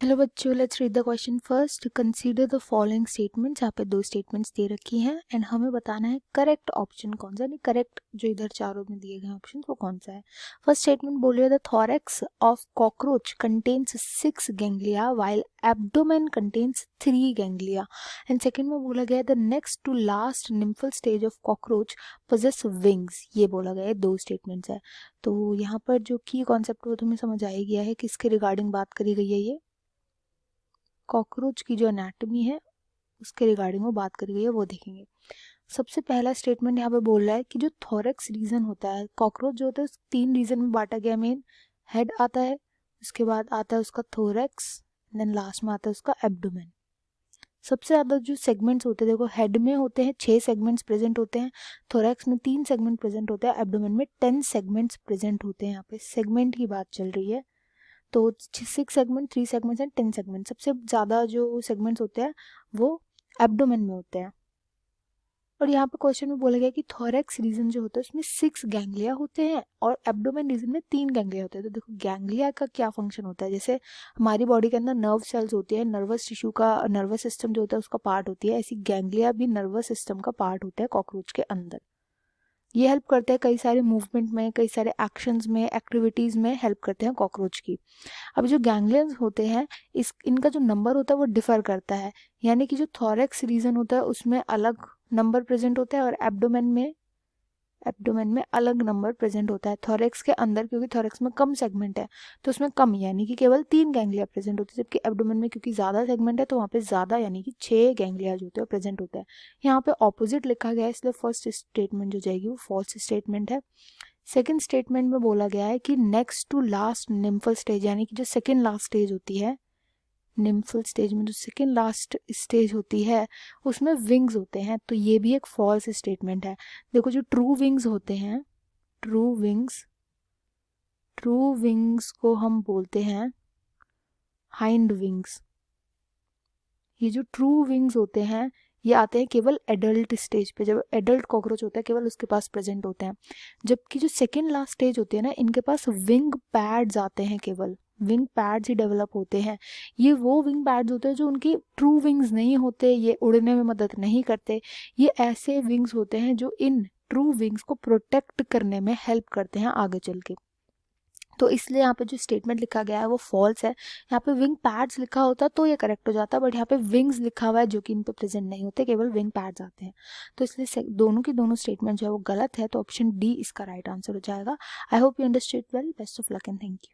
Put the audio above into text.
Hello बच्चों, let's read the question first. Consider the following statements. यहाँ पे दो स्टेटमेंट्स दे रखी हैं एंड हमें बताना है करेक्ट ऑप्शन कौन सा, यानी करेक्ट जो इधर चारों में दिए गए ऑप्शन वो कौन सा है। फर्स्ट स्टेटमेंट बोल रही है the thorax of cockroach contains 6 ganglia while abdomen contains 3 ganglia. And second में बोला गया the next to last nymphal stage of cockroach possess wings. ये बोला गया है, दो स्टेटमेंट्स है। तो यहाँ पर जो की कॉन्सेप्ट वो तुम्हें समझ आ ही गया है किसके रिगार्डिंग बात करी गई है। ये कॉकरोच की जो एनाटॉमी है उसके रिगार्डिंग वो बात करी गई है, वो देखेंगे। सबसे पहला स्टेटमेंट यहाँ पे बोल रहा है कि जो थोरैक्स रीजन होता है, कॉकरोच जो होता है 3 रीजन में बांटा गया। मेन हेड आता है, उसके बाद आता है उसका थोरैक्स, देन लास्ट में आता है उसका एब्डोमेन। सबसे ज्यादा जो सेगमेंट्स होते हैं, देखो हेड में होते हैं 6 सेगमेंट्स प्रेजेंट होते हैं, थोरैक्स में 3 सेगमेंट प्रेजेंट होते हैं, एब्डोमेन में 10 सेगमेंट्स प्रेजेंट होते हैं। यहाँ पे सेगमेंट की बात चल रही है। तो 6 सेगमेंट, 3 सेगमेंट्स एंड 10 सेगमेंट। सबसे ज़्यादा जो सेगमेंट्स होते हैं वो एब्डोमेन में होते हैं। और यहाँ पे क्वेश्चन में बोला गया कि थोरैक्स रीजन जो होता है उसमें 6 गैंग्लिया होते हैं और एब्डोमेन रीजन में 3 गैंग्लिया होते हैं। तो देखो गैंग्लिया का क्या फंक्शन होता है, जैसे हमारी बॉडी के अंदर नर्व सेल्स होती है, नर्वस टिश्यू का, नर्वस सिस्टम जो होता है उसका पार्ट होती है, ऐसी गैंग्लिया भी नर्वस सिस्टम का पार्ट होता है कॉकरोच के अंदर। ये हेल्प करते हैं कई सारे मूवमेंट में, कई सारे एक्शंस में, एक्टिविटीज में हेल्प करते हैं कॉकरोच की। अब जो गैंग्लियंस होते हैं इनका जो नंबर होता है वो डिफर करता है, यानी कि जो थोरैक्स रीजन होता है उसमें अलग नंबर प्रेजेंट होता है और एब्डोमेन में अलग नंबर प्रेजेंट होता है। थोरैक्स के अंदर क्योंकि थोरैक्स में कम सेगमेंट है तो उसमें कम, यानी कि केवल 3 गैंग्लिया प्रेजेंट होते हैं, जबकि एब्डोमेन में क्योंकि ज्यादा सेगमेंट है तो वहाँ पे ज्यादा, यानी कि 6 गैंग्लिया जो होते हैं प्रेजेंट होता है। यहाँ पे ऑपोजिट लिखा गया है, इसलिए फर्स्ट स्टेटमेंट जो जाएगी वो फॉल्स स्टेटमेंट है। सेकेंड स्टेटमेंट में बोला गया है कि next to last nymphal stage, यानी कि जो सेकेंड लास्ट स्टेज होती है, निम्फल स्टेज में जो सेकेंड लास्ट स्टेज होती है उसमें विंग्स होते हैं। तो ये भी एक फॉल्स स्टेटमेंट है। देखो जो ट्रू विंग्स होते हैं, ट्रू विंग्स को हम बोलते हैं हाइंड विंग्स। ये जो ट्रू विंग्स होते हैं ये आते हैं केवल एडल्ट स्टेज पे, जब एडल्ट कॉकरोच होता है केवल उसके पास प्रेजेंट होते हैं। जबकि जो सेकेंड लास्ट स्टेज होती है ना, इनके पास विंग पैड्स आते हैं, केवल विंग पैड्स ही डेवलप होते हैं। ये वो विंग पैड्स होते हैं जो उनकी ट्रू विंग्स नहीं होते, ये उड़ने में मदद नहीं करते। ये ऐसे विंग्स होते हैं जो इन ट्रू विंग्स को प्रोटेक्ट करने में हेल्प करते हैं आगे चल के। तो इसलिए यहाँ पे जो स्टेटमेंट लिखा गया है वो फॉल्स है। यहाँ पे विंग पैड्स लिखा होता तो ये करेक्ट हो जाता, बट यहाँ पे विंग्स लिखा हुआ है जो कि इन पे प्रेजेंट नहीं होते, केवल विंग पैड्स आते हैं। तो इसलिए दोनों की दोनों स्टेटमेंट जो है वो गलत है, तो ऑप्शन डी इसका राइट आंसर हो जाएगा। I hope you understood well. Best of luck and thank you.